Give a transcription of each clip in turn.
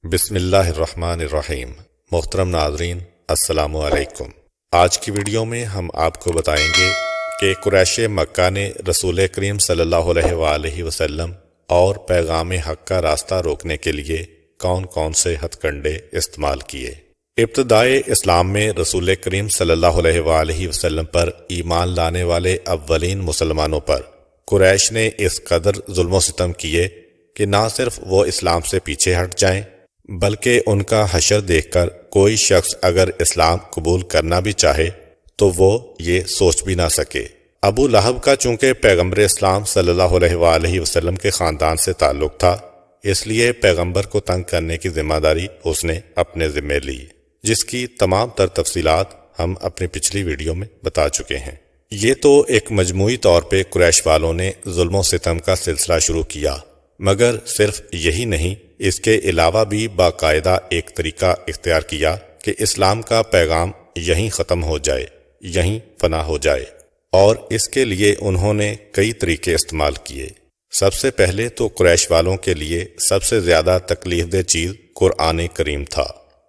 بسم اللہ الرحمن الرحیم۔ محترم ناظرین، السلام علیکم۔ آج کی ویڈیو میں ہم آپ کو بتائیں گے کہ قریش مکہ نے رسول کریم صلی اللہ علیہ وآلہ وسلم اور پیغام حق کا راستہ روکنے کے لیے کون کون سے ہتھ کنڈے استعمال کیے۔ ابتدائے اسلام میں رسول کریم صلی اللہ علیہ وآلہ وسلم پر ایمان لانے والے اولین مسلمانوں پر قریش نے اس قدر ظلم و ستم کیے کہ نہ صرف وہ اسلام سے پیچھے ہٹ جائیں بلکہ ان کا حشر دیکھ کر کوئی شخص اگر اسلام قبول کرنا بھی چاہے تو وہ یہ سوچ بھی نہ سکے۔ ابو لہب کا چونکہ پیغمبر اسلام صلی اللہ علیہ وآلہ وسلم کے خاندان سے تعلق تھا، اس لیے پیغمبر کو تنگ کرنے کی ذمہ داری اس نے اپنے ذمہ لی، جس کی تمام تر تفصیلات ہم اپنی پچھلی ویڈیو میں بتا چکے ہیں۔ یہ تو ایک مجموعی طور پہ قریش والوں نے ظلم و ستم کا سلسلہ شروع کیا، مگر صرف یہی نہیں، اس کے علاوہ بھی باقاعدہ ایک طریقہ اختیار کیا کہ اسلام کا پیغام یہیں ختم ہو جائے، یہیں فنا ہو جائے، اور اس کے لیے انہوں نے کئی طریقے استعمال کیے۔ سب سے پہلے تو قریش والوں کے لیے سب سے زیادہ تکلیف دہ چیز قرآن کریم تھا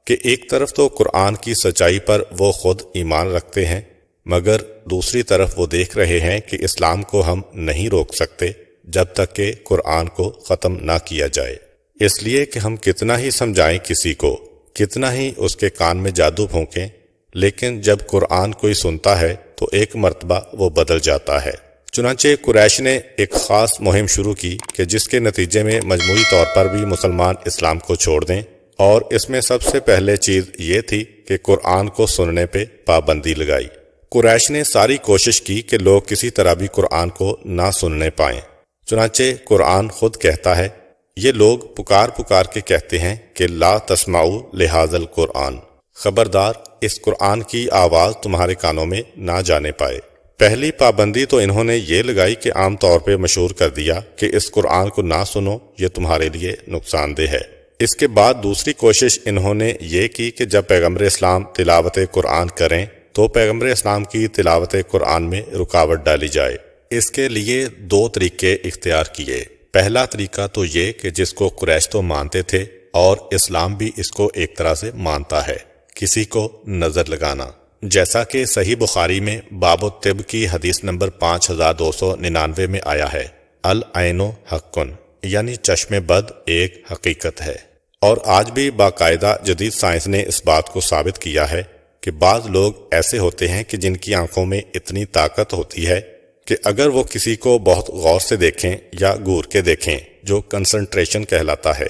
کہ ایک طرف تو قرآن کی سچائی پر وہ خود ایمان رکھتے ہیں، مگر دوسری طرف وہ دیکھ رہے ہیں کہ اسلام کو ہم نہیں روک سکتے جب تک کہ قرآن کو ختم نہ کیا جائے، اس لیے کہ ہم کتنا ہی سمجھائیں کسی کو، کتنا ہی اس کے کان میں جادو پھونکیں، لیکن جب قرآن کوئی سنتا ہے تو ایک مرتبہ وہ بدل جاتا ہے۔ چنانچہ قریش نے ایک خاص مہم شروع کی کہ جس کے نتیجے میں مجموعی طور پر بھی مسلمان اسلام کو چھوڑ دیں، اور اس میں سب سے پہلے چیز یہ تھی کہ قرآن کو سننے پہ پابندی لگائی۔ قریش نے ساری کوشش کی کہ لوگ کسی طرح بھی قرآن کو نہ سننے پائیں۔ چنانچہ قرآن خود کہتا ہے، یہ لوگ پکار کے کہتے ہیں کہ لا تسمعوا لہذا القرآن، خبردار اس قرآن کی آواز تمہارے کانوں میں نہ جانے پائے۔ پہلی پابندی تو انہوں نے یہ لگائی کہ عام طور پہ مشہور کر دیا کہ اس قرآن کو نہ سنو، یہ تمہارے لیے نقصان دہ ہے۔ اس کے بعد دوسری کوشش انہوں نے یہ کی کہ جب پیغمبر اسلام تلاوت قرآن کریں تو پیغمبر اسلام کی تلاوت قرآن میں رکاوٹ ڈالی جائے۔ اس کے لیے دو طریقے اختیار کیے۔ پہلا طریقہ تو یہ کہ جس کو قریش تو مانتے تھے اور اسلام بھی اس کو ایک طرح سے مانتا ہے، کسی کو نظر لگانا، جیسا کہ صحیح بخاری میں باب الطب کی حدیث نمبر 5299 میں آیا ہے، العین حق، یعنی چشم بد ایک حقیقت ہے۔ اور آج بھی باقاعدہ جدید سائنس نے اس بات کو ثابت کیا ہے کہ بعض لوگ ایسے ہوتے ہیں کہ جن کی آنکھوں میں اتنی طاقت ہوتی ہے کہ اگر وہ کسی کو بہت غور سے دیکھیں یا گور کے دیکھیں، جو کنسنٹریشن کہلاتا ہے،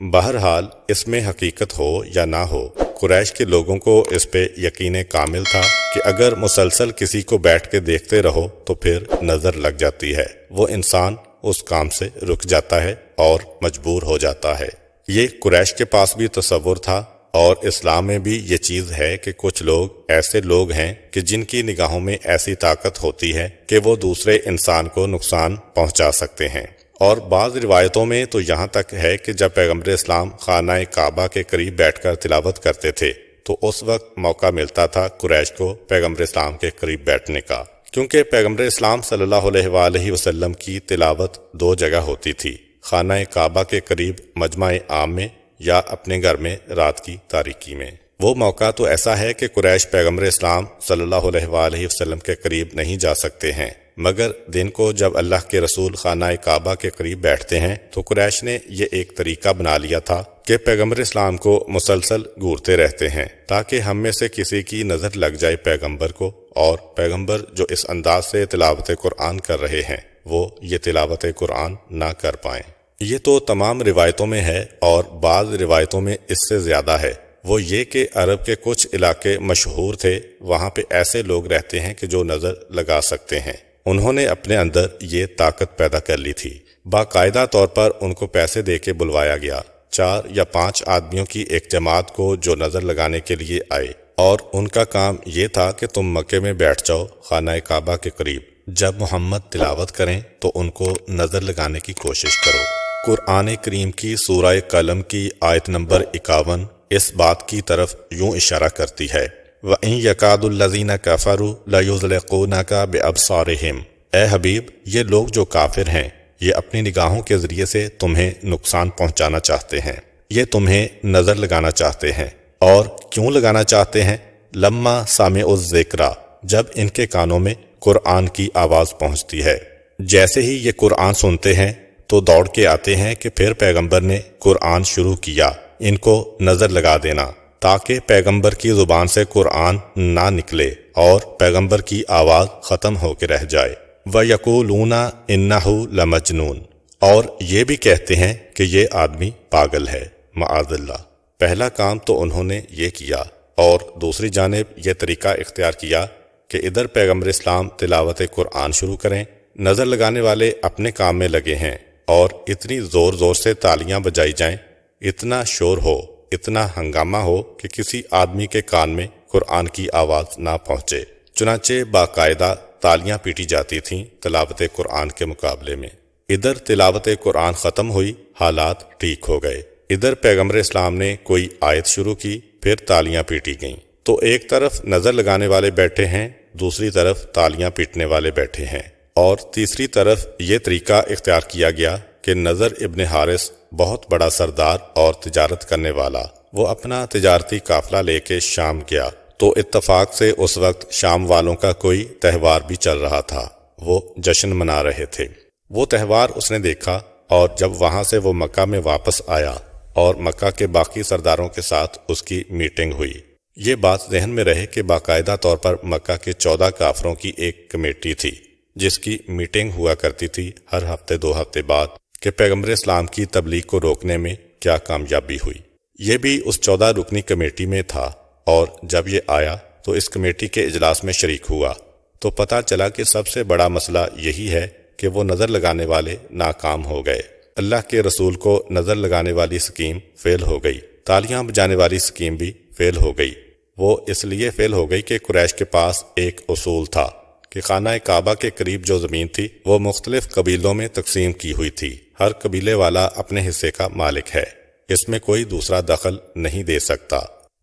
بہرحال اس میں حقیقت ہو یا نہ ہو، قریش کے لوگوں کو اس پہ یقین کامل تھا کہ اگر مسلسل کسی کو بیٹھ کے دیکھتے رہو تو پھر نظر لگ جاتی ہے، وہ انسان اس کام سے رک جاتا ہے اور مجبور ہو جاتا ہے۔ یہ قریش کے پاس بھی تصور تھا، اور اسلام میں بھی یہ چیز ہے کہ کچھ لوگ ایسے لوگ ہیں کہ جن کی نگاہوں میں ایسی طاقت ہوتی ہے کہ وہ دوسرے انسان کو نقصان پہنچا سکتے ہیں۔ اور بعض روایتوں میں تو یہاں تک ہے کہ جب پیغمبر اسلام خانہ کعبہ کے قریب بیٹھ کر تلاوت کرتے تھے تو اس وقت موقع ملتا تھا قریش کو پیغمبر اسلام کے قریب بیٹھنے کا، کیونکہ پیغمبر اسلام صلی اللہ علیہ وآلہ وسلم کی تلاوت دو جگہ ہوتی تھی، خانہ کعبہ کے قریب مجمع عام میں یا اپنے گھر میں رات کی تاریکی میں۔ وہ موقع تو ایسا ہے کہ قریش پیغمبر اسلام صلی اللہ علیہ وآلہ وسلم کے قریب نہیں جا سکتے ہیں، مگر دن کو جب اللہ کے رسول خانہ کعبہ کے قریب بیٹھتے ہیں تو قریش نے یہ ایک طریقہ بنا لیا تھا کہ پیغمبر اسلام کو مسلسل گورتے رہتے ہیں تاکہ ہم میں سے کسی کی نظر لگ جائے پیغمبر کو، اور پیغمبر جو اس انداز سے تلاوت قرآن کر رہے ہیں وہ یہ تلاوت قرآن نہ کر پائیں۔ یہ تو تمام روایتوں میں ہے، اور بعض روایتوں میں اس سے زیادہ ہے۔ وہ یہ کہ عرب کے کچھ علاقے مشہور تھے، وہاں پہ ایسے لوگ رہتے ہیں کہ جو نظر لگا سکتے ہیں۔ انہوں نے اپنے اندر یہ طاقت پیدا کر لی تھی۔ باقاعدہ طور پر ان کو پیسے دے کے بلوایا گیا، 4 یا 5 آدمیوں کی ایک جماعت کو جو نظر لگانے کے لیے آئے، اور ان کا کام یہ تھا کہ تم مکے میں بیٹھ جاؤ خانہ کعبہ کے قریب، جب محمد تلاوت کریں تو ان کو نظر لگانے کی کوشش کرو۔ قرآن کریم کی سورہ قلم کی آیت نمبر 51 اس بات کی طرف یوں اشارہ کرتی ہے، وَإِن يَكَادُ الَّذِينَ كَفَرُوا لَيُزْلِقُونَكَ بِأَبْصَارِهِمْ، اے حبیب یہ لوگ جو کافر ہیں یہ اپنی نگاہوں کے ذریعے سے تمہیں نقصان پہنچانا چاہتے ہیں۔ یہ تمہیں نظر لگانا چاہتے ہیں۔ اور کیوں لگانا چاہتے ہیں؟ لما سامعوا الذکر، جب ان کے کانوں میں قرآن کی آواز پہنچتی ہے۔ جیسے ہی یہ قرآن سنتے ہیں تو دوڑ کے آتے ہیں کہ پھر پیغمبر نے قرآن شروع کیا، ان کو نظر لگا دینا تاکہ پیغمبر کی زبان سے قرآن نہ نکلے اور پیغمبر کی آواز ختم ہو کے رہ جائے۔ وَيَقُولُونَ إِنَّهُ لَمَجْنُونَ، اور یہ بھی کہتے ہیں کہ یہ آدمی پاگل ہے، معاذ اللہ۔ پہلا کام تو انہوں نے یہ کیا، اور دوسری جانب یہ طریقہ اختیار کیا کہ ادھر پیغمبر اسلام تلاوت قرآن شروع کریں، نظر لگانے والے اپنے کام میں لگے ہیں، اور اتنی زور زور سے تالیاں بجائی جائیں، اتنا شور ہو، اتنا ہنگامہ ہو کہ کسی آدمی کے کان میں قرآن کی آواز نہ پہنچے۔ چنانچہ باقاعدہ تالیاں پیٹی جاتی تھیں تلاوت قرآن کے مقابلے میں۔ ادھر تلاوت قرآن ختم ہوئی، حالات ٹھیک ہو گئے۔ ادھر پیغمبر اسلام نے کوئی آیت شروع کی، پھر تالیاں پیٹی گئیں۔ تو ایک طرف نظر لگانے والے بیٹھے ہیں، دوسری طرف تالیاں پیٹنے والے بیٹھے ہیں، اور تیسری طرف یہ طریقہ اختیار کیا گیا کہ نضر ابن حارث بہت بڑا سردار اور تجارت کرنے والا، وہ اپنا تجارتی قافلہ لے کے شام گیا، تو اتفاق سے اس وقت شام والوں کا کوئی تہوار بھی چل رہا تھا، وہ جشن منا رہے تھے۔ وہ تہوار اس نے دیکھا، اور جب وہاں سے وہ مکہ میں واپس آیا اور مکہ کے باقی سرداروں کے ساتھ اس کی میٹنگ ہوئی۔ یہ بات ذہن میں رہے کہ باقاعدہ طور پر مکہ کے 14 کافروں کی ایک کمیٹی تھی جس کی میٹنگ ہوا کرتی تھی ہر ہفتے 2 ہفتے بعد کہ پیغمبر اسلام کی تبلیغ کو روکنے میں کیا کامیابی ہوئی۔ یہ بھی اس 14 رکنی کمیٹی میں تھا، اور جب یہ آیا تو اس کمیٹی کے اجلاس میں شریک ہوا تو پتہ چلا کہ سب سے بڑا مسئلہ یہی ہے کہ وہ نظر لگانے والے ناکام ہو گئے۔ اللہ کے رسول کو نظر لگانے والی سکیم فیل ہو گئی، تالیاں بجانے والی سکیم بھی فیل ہو گئی۔ وہ اس لیے فیل ہو گئی کہ قریش کے پاس ایک اصول تھا کہ خانہ کعبہ کے قریب جو زمین تھی وہ مختلف قبیلوں میں تقسیم کی ہوئی تھی، ہر قبیلے والا اپنے حصے کا مالک ہے، اس میں کوئی دوسرا دخل نہیں دے سکتا۔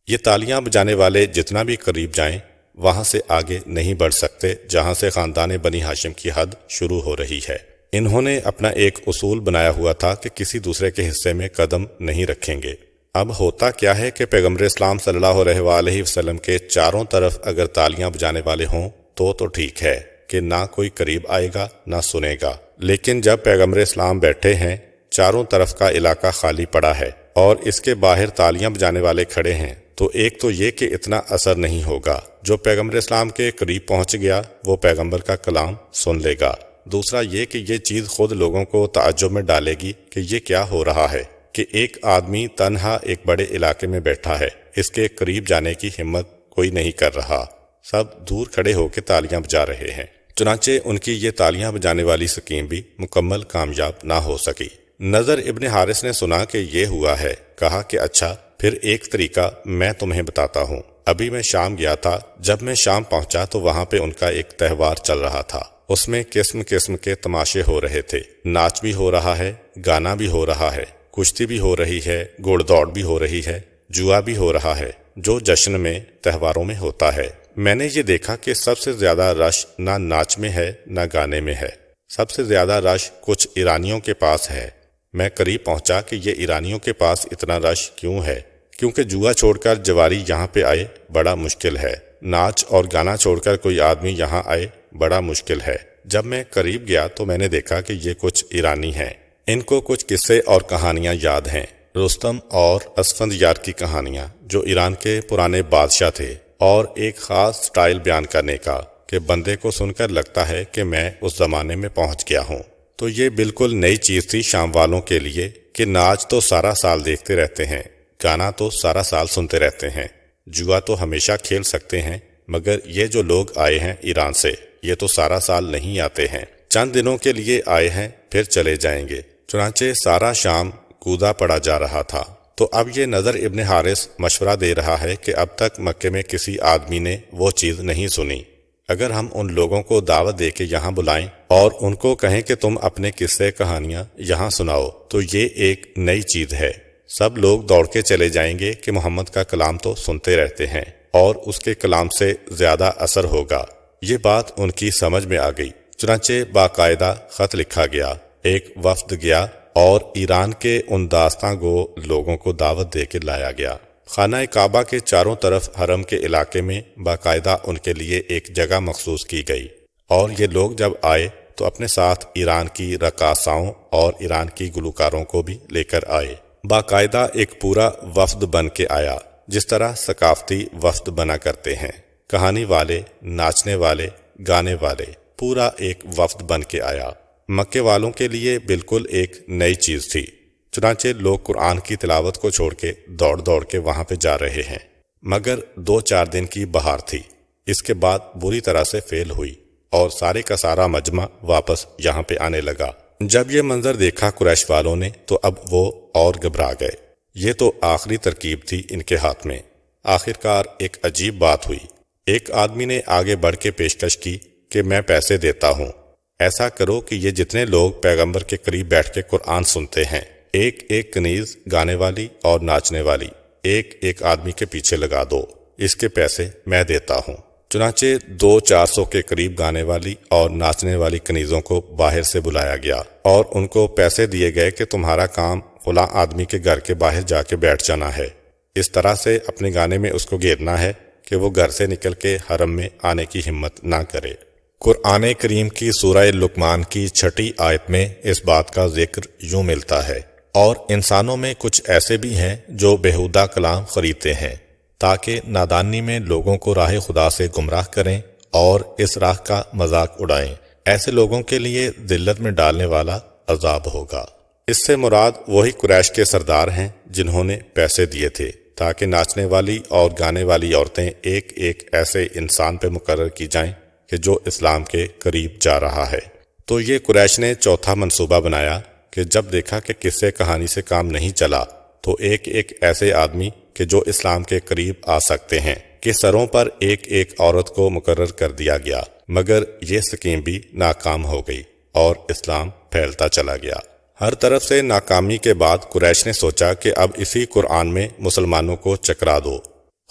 یہ تالیاں بجانے والے جتنا بھی قریب جائیں وہاں سے آگے نہیں بڑھ سکتے جہاں سے خاندان بنی ہاشم کی حد شروع ہو رہی ہے۔ انہوں نے اپنا ایک اصول بنایا ہوا تھا کہ کسی دوسرے کے حصے میں قدم نہیں رکھیں گے۔ اب ہوتا کیا ہے کہ پیغمبر اسلام صلی اللہ علیہ وآلہ وسلم کے چاروں طرف اگر تالیاں بجانے والے ہوں تو ٹھیک ہے کہ نہ کوئی قریب آئے گا نہ سنے گا، لیکن جب پیغمبر اسلام بیٹھے ہیں، چاروں طرف کا علاقہ خالی پڑا ہے اور اس کے باہر تالیاں بجانے والے کھڑے ہیں، تو ایک تو یہ کہ اتنا اثر نہیں ہوگا، جو پیغمبر اسلام کے قریب پہنچ گیا وہ پیغمبر کا کلام سن لے گا۔ دوسرا یہ کہ یہ چیز خود لوگوں کو تعجب میں ڈالے گی کہ یہ کیا ہو رہا ہے کہ ایک آدمی تنہا ایک بڑے علاقے میں بیٹھا ہے، اس کے قریب جانے کی ہمت کوئی نہیں کر رہا، سب دور کھڑے ہو کے تالیاں بجا رہے ہیں۔ چنانچہ ان کی یہ تالیاں بجانے والی سکیم بھی مکمل کامیاب نہ ہو سکی۔ نضر ابن حارث نے سنا کہ یہ ہوا ہے، کہا کہ اچھا پھر ایک طریقہ میں تمہیں بتاتا ہوں۔ ابھی میں شام گیا تھا، جب میں شام پہنچا تو وہاں پہ ان کا ایک تہوار چل رہا تھا، اس میں قسم قسم کے تماشے ہو رہے تھے، ناچ بھی ہو رہا ہے، گانا بھی ہو رہا ہے، کشتی بھی ہو رہی ہے، گھوڑ دوڑ بھی ہو رہی ہے، جوا بھی ہو رہا ہے، جو جشن میں تہواروں میں ہوتا ہے۔ میں نے یہ دیکھا کہ سب سے زیادہ رش نہ ناچ میں ہے نہ گانے میں ہے، سب سے زیادہ رش کچھ ایرانیوں کے پاس ہے۔ میں قریب پہنچا کہ یہ ایرانیوں کے پاس اتنا رش کیوں ہے، کیونکہ جوا چھوڑ کر جواری یہاں پہ آئے بڑا مشکل ہے، ناچ اور گانا چھوڑ کر کوئی آدمی یہاں آئے بڑا مشکل ہے۔ جب میں قریب گیا تو میں نے دیکھا کہ یہ کچھ ایرانی ہیں، ان کو کچھ قصے اور کہانیاں یاد ہیں، رستم اور اسفندیار کی کہانیاں جو ایران کے پرانے بادشاہ تھے، اور ایک خاص سٹائل بیان کرنے کا کہ بندے کو سن کر لگتا ہے کہ میں اس زمانے میں پہنچ گیا ہوں۔ تو یہ بالکل نئی چیز تھی شام والوں کے لیے کہ ناچ تو سارا سال دیکھتے رہتے ہیں، گانا تو سارا سال سنتے رہتے ہیں، جوا تو ہمیشہ کھیل سکتے ہیں، مگر یہ جو لوگ آئے ہیں ایران سے یہ تو سارا سال نہیں آتے ہیں، چند دنوں کے لیے آئے ہیں پھر چلے جائیں گے۔ چنانچہ سارا شام کودا پڑا جا رہا تھا۔ تو اب یہ نضر ابن حارث مشورہ دے رہا ہے کہ اب تک مکے میں کسی آدمی نے وہ چیز نہیں سنی، اگر ہم ان لوگوں کو دعوت دے کے یہاں بلائیں اور ان کو کہیں کہ تم اپنے قصے کہانیاں یہاں سناؤ تو یہ ایک نئی چیز ہے، سب لوگ دوڑ کے چلے جائیں گے کہ محمد کا کلام تو سنتے رہتے ہیں اور اس کے کلام سے زیادہ اثر ہوگا۔ یہ بات ان کی سمجھ میں آ گئی، چنانچہ باقاعدہ خط لکھا گیا، ایک وفد گیا اور ایران کے ان داستان گو لوگوں کو دعوت دے کے لایا گیا۔ خانہ کعبہ کے چاروں طرف حرم کے علاقے میں باقاعدہ ان کے لیے ایک جگہ مخصوص کی گئی، اور یہ لوگ جب آئے تو اپنے ساتھ ایران کی رقاصاؤں اور ایران کی گلوکاروں کو بھی لے کر آئے۔ باقاعدہ ایک پورا وفد بن کے آیا، جس طرح ثقافتی وفد بنا کرتے ہیں، کہانی والے، ناچنے والے، گانے والے، پورا ایک وفد بن کے آیا۔ مکے والوں کے لیے بالکل ایک نئی چیز تھی، چنانچہ لوگ قرآن کی تلاوت کو چھوڑ کے دوڑ دوڑ کے وہاں پہ جا رہے ہیں۔ مگر 2-4 دن کی بہار تھی، اس کے بعد بری طرح سے فیل ہوئی اور سارے کا سارا مجمع واپس یہاں پہ آنے لگا۔ جب یہ منظر دیکھا قریش والوں نے تو اب وہ اور گھبرا گئے۔ یہ تو آخری ترکیب تھی ان کے ہاتھ میں۔ آخرکار ایک عجیب بات ہوئی۔ ایک آدمی نے آگے بڑھ کے پیشکش کی کہ میں پیسے دیتا ہوں، ایسا کرو کہ یہ جتنے لوگ پیغمبر کے قریب بیٹھ کے قرآن سنتے ہیں، ایک ایک کنیز گانے والی اور ناچنے والی ایک ایک آدمی کے پیچھے لگا دو، اس کے پیسے میں دیتا ہوں۔ چنانچہ 200-400 کے قریب گانے والی اور ناچنے والی کنیزوں کو باہر سے بلایا گیا اور ان کو پیسے دیے گئے کہ تمہارا کام فلاں آدمی کے گھر کے باہر جا کے بیٹھ جانا ہے، اس طرح سے اپنے گانے میں اس کو گھیرنا ہے کہ وہ گھر سے نکل کے حرم میں آنے کی ہمت نہ کرے۔ قرآن کریم کی سورہ لقمان کی 6 آیت میں اس بات کا ذکر یوں ملتا ہے، اور انسانوں میں کچھ ایسے بھی ہیں جو بیہودہ کلام خریدتے ہیں تاکہ نادانی میں لوگوں کو راہ خدا سے گمراہ کریں اور اس راہ کا مذاق اڑائیں، ایسے لوگوں کے لیے ذلت میں ڈالنے والا عذاب ہوگا۔ اس سے مراد وہی قریش کے سردار ہیں جنہوں نے پیسے دیے تھے تاکہ ناچنے والی اور گانے والی عورتیں ایک ایک ایسے انسان پہ مقرر کی جائیں کہ جو اسلام کے قریب جا رہا ہے۔ تو یہ قریش نے چوتھا منصوبہ بنایا کہ جب دیکھا کہ قصے کہانی سے کام نہیں چلا تو ایک ایک ایسے آدمی کہ جو اسلام کے قریب آ سکتے ہیں کہ سروں پر ایک ایک عورت کو مقرر کر دیا گیا، مگر یہ سکیم بھی ناکام ہو گئی اور اسلام پھیلتا چلا گیا۔ ہر طرف سے ناکامی کے بعد قریش نے سوچا کہ اب اسی قرآن میں مسلمانوں کو چکرا دو۔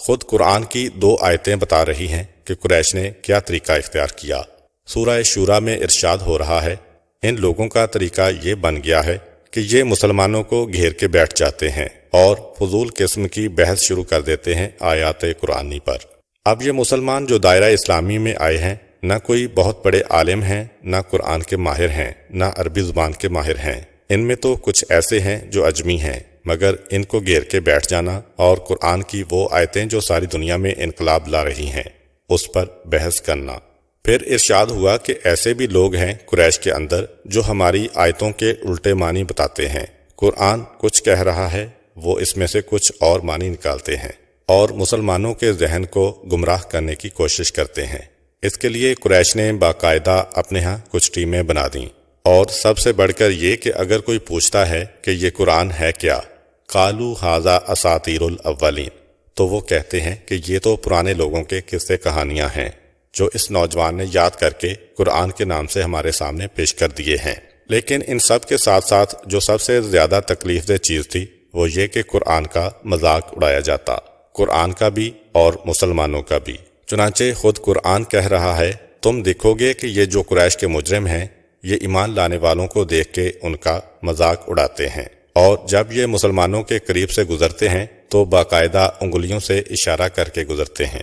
خود قرآن کی 2 آیتیں بتا رہی ہیں کہ قریش نے کیا طریقہ اختیار کیا۔ سورہ شورا میں ارشاد ہو رہا ہے، ان لوگوں کا طریقہ یہ بن گیا ہے کہ یہ مسلمانوں کو گھیر کے بیٹھ جاتے ہیں اور فضول قسم کی بحث شروع کر دیتے ہیں آیات قرآنی پر۔ اب یہ مسلمان جو دائرہ اسلامی میں آئے ہیں، نہ کوئی بہت بڑے عالم ہیں، نہ قرآن کے ماہر ہیں، نہ عربی زبان کے ماہر ہیں، ان میں تو کچھ ایسے ہیں جو عجمی ہیں، مگر ان کو گھیر کے بیٹھ جانا اور قرآن کی وہ آیتیں جو ساری دنیا میں انقلاب لا رہی ہیں اس پر بحث کرنا۔ پھر ارشاد ہوا کہ ایسے بھی لوگ ہیں قریش کے اندر جو ہماری آیتوں کے الٹے معنی بتاتے ہیں، قرآن کچھ کہہ رہا ہے، وہ اس میں سے کچھ اور معنی نکالتے ہیں اور مسلمانوں کے ذہن کو گمراہ کرنے کی کوشش کرتے ہیں۔ اس کے لیے قریش نے باقاعدہ اپنے ہاں کچھ ٹیمیں بنا دیں، اور سب سے بڑھ کر یہ کہ اگر کوئی پوچھتا ہے کہ یہ قرآن ہے کیا، قالوا ھذا اساطیر الاولین، تو وہ کہتے ہیں کہ یہ تو پرانے لوگوں کے قصے کہانیاں ہیں جو اس نوجوان نے یاد کر کے قرآن کے نام سے ہمارے سامنے پیش کر دیے ہیں۔ لیکن ان سب کے ساتھ ساتھ جو سب سے زیادہ تکلیف دہ چیز تھی وہ یہ کہ قرآن کا مذاق اڑایا جاتا، قرآن کا بھی اور مسلمانوں کا بھی۔ چنانچہ خود قرآن کہہ رہا ہے، تم دیکھو گے کہ یہ جو قریش کے مجرم ہیں یہ ایمان لانے والوں کو دیکھ کے ان کا مذاق اڑاتے ہیں، اور جب یہ مسلمانوں کے قریب سے گزرتے ہیں تو باقاعدہ انگلیوں سے اشارہ کر کے گزرتے ہیں،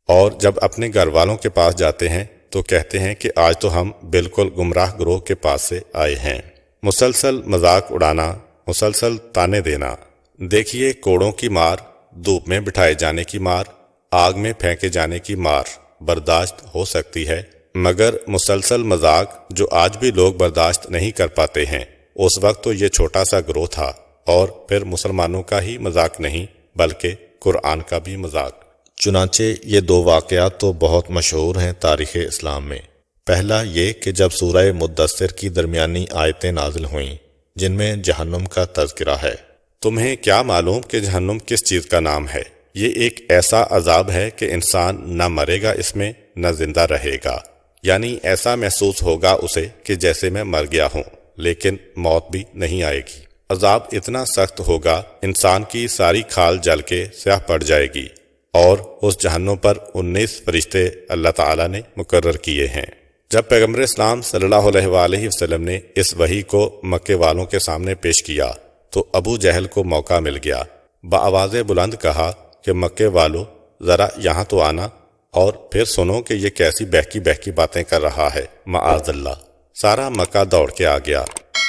اور جب اپنے گھر والوں کے پاس جاتے ہیں تو کہتے ہیں کہ آج تو ہم بالکل گمراہ گروہ کے پاس سے آئے ہیں۔ مسلسل مذاق اڑانا، مسلسل تانے دینا۔ دیکھیے کوڑوں کی مار، دھوپ میں بٹھائے جانے کی مار، آگ میں پھینکے جانے کی مار برداشت ہو سکتی ہے، مگر مسلسل مذاق جو آج بھی لوگ برداشت نہیں کر پاتے ہیں، اس وقت تو یہ چھوٹا سا گروہ تھا، اور پھر مسلمانوں کا ہی مذاق نہیں بلکہ قرآن کا بھی مذاق۔ چنانچہ یہ 2 واقعات تو بہت مشہور ہیں تاریخ اسلام میں۔ پہلا یہ کہ جب سورہ مدثر کی درمیانی آیتیں نازل ہوئیں جن میں جہنم کا تذکرہ ہے، تمہیں کیا معلوم کہ جہنم کس چیز کا نام ہے؟ یہ ایک ایسا عذاب ہے کہ انسان نہ مرے گا اس میں نہ زندہ رہے گا، یعنی ایسا محسوس ہوگا اسے کہ جیسے میں مر گیا ہوں، لیکن موت بھی نہیں آئے گی۔ عذاب اتنا سخت ہوگا انسان کی ساری کھال جل کے سیاہ پڑ جائے گی، اور اس جہنم پر 19 فرشتے اللہ تعالیٰ نے مقرر کیے ہیں۔ جب پیغمبر اسلام صلی اللہ علیہ وآلہ وسلم نے اس وحی کو مکے والوں کے سامنے پیش کیا تو ابو جہل کو موقع مل گیا۔ بآواز بلند کہا کہ مکے والو ذرا یہاں تو آنا اور پھر سنو کہ یہ کیسی بہکی بہکی باتیں کر رہا ہے، معاذ اللہ۔ سارا مکہ دوڑ کے آ گیا۔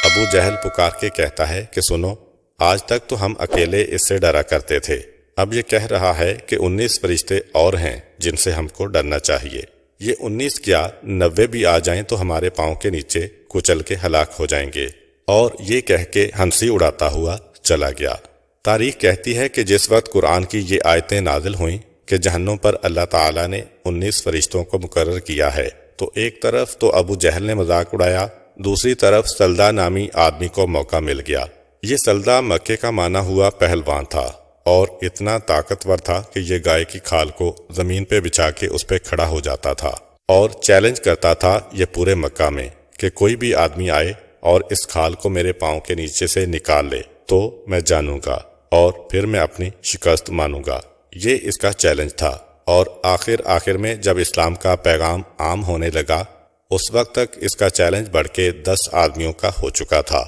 ابو جہل پکار کے کہتا ہے کہ سنو، آج تک تو ہم اکیلے اس سے ڈرا کرتے تھے، اب یہ کہہ رہا ہے کہ 19 فرشتے اور ہیں جن سے ہم کو ڈرنا چاہیے۔ یہ 19 کیا 90 بھی آ جائیں تو ہمارے پاؤں کے نیچے کچل کے ہلاک ہو جائیں گے۔ اور یہ کہہ کے ہنسی اڑاتا ہوا چلا گیا۔ تاریخ کہتی ہے کہ جس وقت قرآن کی یہ آیتیں نازل ہوئیں کہ جہنم پر اللہ تعالیٰ نے 19 فرشتوں کو مقرر کیا ہے، تو ایک طرف تو ابو جہل نے مذاق اڑایا، دوسری طرف سلدہ نامی آدمی کو موقع مل گیا۔ یہ سلدہ مکے کا مانا ہوا پہلوان تھا اور اتنا طاقتور تھا کہ یہ گائے کی کھال کو زمین پہ بچھا کے اس پہ کھڑا ہو جاتا تھا اور چیلنج کرتا تھا یہ پورے مکہ میں کہ کوئی بھی آدمی آئے اور اس کھال کو میرے پاؤں کے نیچے سے نکال لے تو میں جانوں گا اور پھر میں اپنی شکست مانوں گا۔ یہ اس کا چیلنج تھا۔ اور آخر میں جب اسلام کا پیغام عام ہونے لگا، اس وقت تک اس کا چیلنج بڑھ کے 10 آدمیوں کا ہو چکا تھا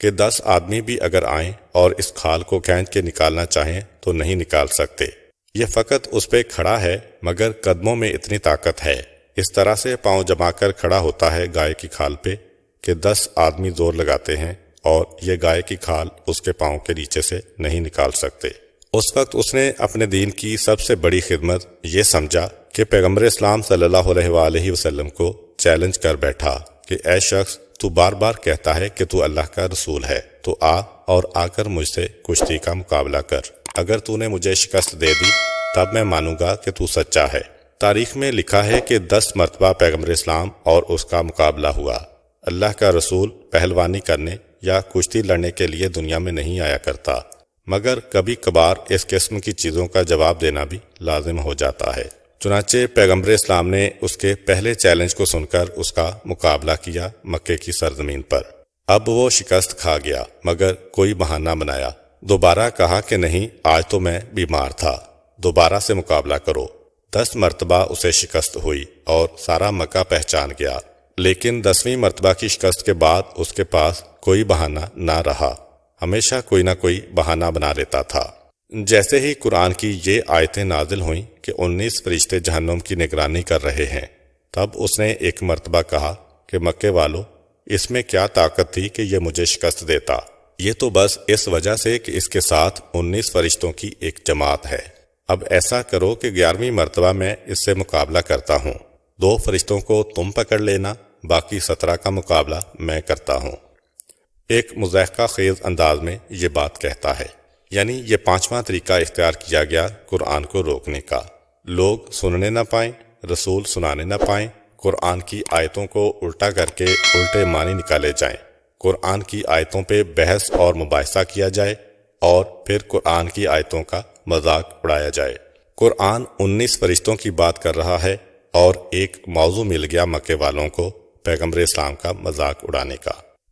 کہ 10 آدمی بھی اگر آئیں اور اس کھال کو کھینچ کے نکالنا چاہیں تو نہیں نکال سکتے۔ یہ فقط اس پہ کھڑا ہے مگر قدموں میں اتنی طاقت ہے، اس طرح سے پاؤں جما کر کھڑا ہوتا ہے گائے کی کھال پہ کہ 10 آدمی زور لگاتے ہیں اور یہ گائے کی کھال اس کے پاؤں کے نیچے سے نہیں نکال سکتے۔ اس وقت اس نے اپنے دین کی سب سے بڑی خدمت یہ سمجھا کہ پیغمبر اسلام صلی اللہ علیہ وآلہ وسلم کو چیلنج کر بیٹھا کہ اے شخص، تو بار بار کہتا ہے کہ تو اللہ کا رسول ہے، تو آ کر مجھ سے کشتی کا مقابلہ کر۔ اگر تو نے مجھے شکست دے دی تب میں مانوں گا کہ تو سچا ہے۔ تاریخ میں لکھا ہے کہ 10 مرتبہ پیغمبر اسلام اور اس کا مقابلہ ہوا۔ اللہ کا رسول پہلوانی کرنے یا کشتی لڑنے کے لیے دنیا میں نہیں آیا کرتا، مگر کبھی کبھار اس قسم کی چیزوں کا جواب دینا بھی لازم ہو جاتا ہے۔ چنانچہ پیغمبر اسلام نے اس کے پہلے چیلنج کو سن کر اس کا مقابلہ کیا مکے کی سرزمین پر۔ اب وہ شکست کھا گیا مگر کوئی بہانہ بنایا۔ دوبارہ کہا کہ نہیں، آج تو میں بیمار تھا، دوبارہ سے مقابلہ کرو۔ 10 مرتبہ اسے شکست ہوئی اور سارا مکہ پہچان گیا، لیکن 10ویں مرتبہ کی شکست کے بعد اس کے پاس کوئی بہانہ نہ رہا، ہمیشہ کوئی نہ کوئی بہانہ بنا لیتا تھا۔ جیسے ہی قرآن کی یہ آیتیں نازل ہوئیں کہ 19 فرشتے جہنم کی نگرانی کر رہے ہیں، تب اس نے ایک مرتبہ کہا کہ مکے والو، اس میں کیا طاقت تھی کہ یہ مجھے شکست دیتا؟ یہ تو بس اس وجہ سے کہ اس کے ساتھ 19 فرشتوں کی ایک جماعت ہے۔ اب ایسا کرو کہ 11ویں مرتبہ میں اس سے مقابلہ کرتا ہوں، 2 فرشتوں کو تم پکڑ لینا، باقی 17 کا مقابلہ میں کرتا ہوں۔ ایک مضحکہ خیز انداز میں یہ بات کہتا ہے، یعنی یہ 5واں طریقہ اختیار کیا گیا قرآن کو روکنے کا۔ لوگ سننے نہ پائیں، رسول سنانے نہ پائیں، قرآن کی آیتوں کو الٹا کر کے الٹے معنی نکالے جائیں، قرآن کی آیتوں پہ بحث اور مباحثہ کیا جائے اور پھر قرآن کی آیتوں کا مذاق اڑایا جائے۔ قرآن 19 فرشتوں کی بات کر رہا ہے اور ایک موضوع مل گیا مکے والوں کو پیغمبر اسلام کا مذاق اڑانے کا۔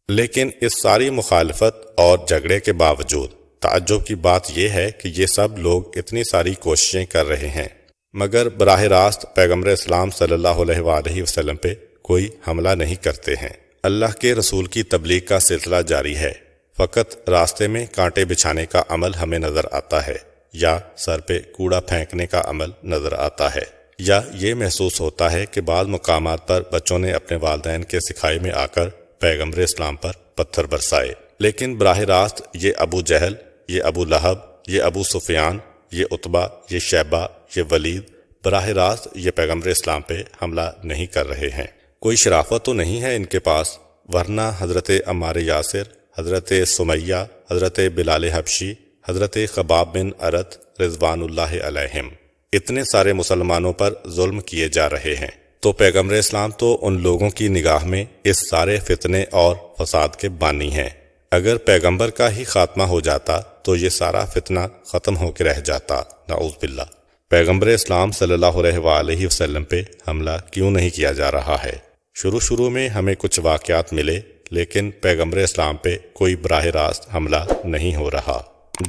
لیکن اس ساری مخالفت اور جھگڑے کے باوجود تعجب کی بات یہ ہے کہ یہ سب لوگ اتنی ساری کوششیں کر رہے ہیں مگر براہ راست پیغمبر اسلام صلی اللہ علیہ وآلہ وسلم پہ کوئی حملہ نہیں کرتے ہیں۔ اللہ کے رسول کی تبلیغ کا سلسلہ جاری ہے، فقط راستے میں کانٹے بچھانے کا عمل ہمیں نظر آتا ہے، یا سر پہ کوڑا پھینکنے کا عمل نظر آتا ہے، یا یہ محسوس ہوتا ہے کہ بعض مقامات پر بچوں نے اپنے والدین کے سکھائی میں آ کر پیغمبر اسلام پر پتھر برسائے، لیکن براہ راست یہ ابو جہل، یہ ابو لہب، یہ ابو سفیان، یہ عتبہ، یہ شیبہ، یہ ولید براہ راست یہ پیغمبر اسلام پہ حملہ نہیں کر رہے ہیں۔ کوئی شرافت تو نہیں ہے ان کے پاس، ورنہ حضرت عمار یاسر، حضرت سمیہ، حضرت بلال حبشی، حضرت خباب بن ارت رضوان اللہ علیہم، اتنے سارے مسلمانوں پر ظلم کیے جا رہے ہیں، تو پیغمبر اسلام تو ان لوگوں کی نگاہ میں اس سارے فتنے اور فساد کے بانی ہیں۔ اگر پیغمبر کا ہی خاتمہ ہو جاتا تو یہ سارا فتنہ ختم ہو کے رہ جاتا، نعوذ باللہ۔ پیغمبر اسلام صلی اللہ علیہ وآلہ وسلم پہ حملہ کیوں نہیں کیا جا رہا ہے؟ شروع میں ہمیں کچھ واقعات ملے، لیکن پیغمبر اسلام پہ کوئی براہ راست حملہ نہیں ہو رہا،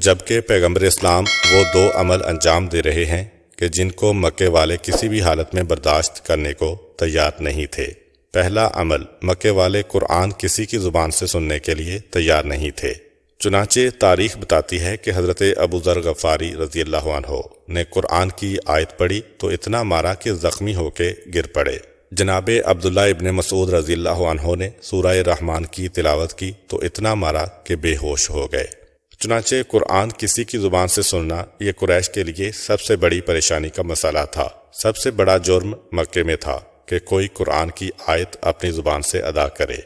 جبکہ پیغمبر اسلام وہ 2 عمل انجام دے رہے ہیں کہ جن کو مکے والے کسی بھی حالت میں برداشت کرنے کو تیار نہیں تھے۔ پہلا عمل مکے والے قرآن کسی کی زبان سے سننے کے لیے تیار نہیں تھے۔ چنانچہ تاریخ بتاتی ہے کہ حضرت ابو ذر غفاری رضی اللہ عنہ نے قرآن کی آیت پڑھی تو اتنا مارا کہ زخمی ہو کے گر پڑے۔ جناب عبداللہ ابن مسعود رضی اللہ عنہ نے سورہ رحمان کی تلاوت کی تو اتنا مارا کہ بے ہوش ہو گئے۔ چنانچہ قرآن کسی کی زبان سے سننا یہ قریش کے لیے سب سے بڑی پریشانی کا مسئلہ تھا۔ سب سے بڑا جرم مکے میں تھا کہ کوئی قرآن کی آیت اپنی زبان سے ادا کرے،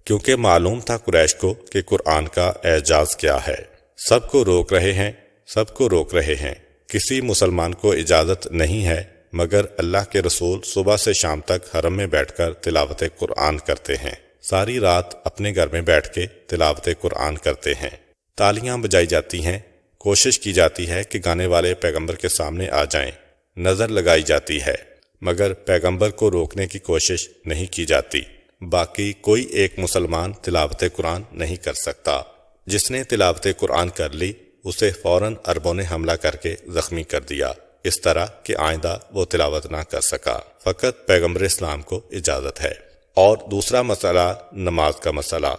کیونکہ معلوم تھا قریش کو کہ قرآن کا اعجاز کیا ہے۔ سب کو روک رہے ہیں، کسی مسلمان کو اجازت نہیں ہے مگر اللہ کے رسول صبح سے شام تک حرم میں بیٹھ کر تلاوت قرآن کرتے ہیں، ساری رات اپنے گھر میں بیٹھ کے تلاوت قرآن کرتے ہیں، تالیاں بجائی جاتی ہیں، کوشش کی جاتی ہے کہ گانے والے پیغمبر کے سامنے آ جائیں، نظر لگائی جاتی ہے مگر پیغمبر کو روکنے کی کوشش نہیں کی جاتی۔ باقی کوئی ایک مسلمان تلاوت قرآن نہیں کر سکتا۔ جس نے تلاوت قرآن کر لی اسے فوراً عربوں نے حملہ کر کے زخمی کر دیا، اس طرح کہ آئندہ وہ تلاوت نہ کر سکا، فقط پیغمبر اسلام کو اجازت ہے۔ اور دوسرا مسئلہ نماز کا مسئلہ۔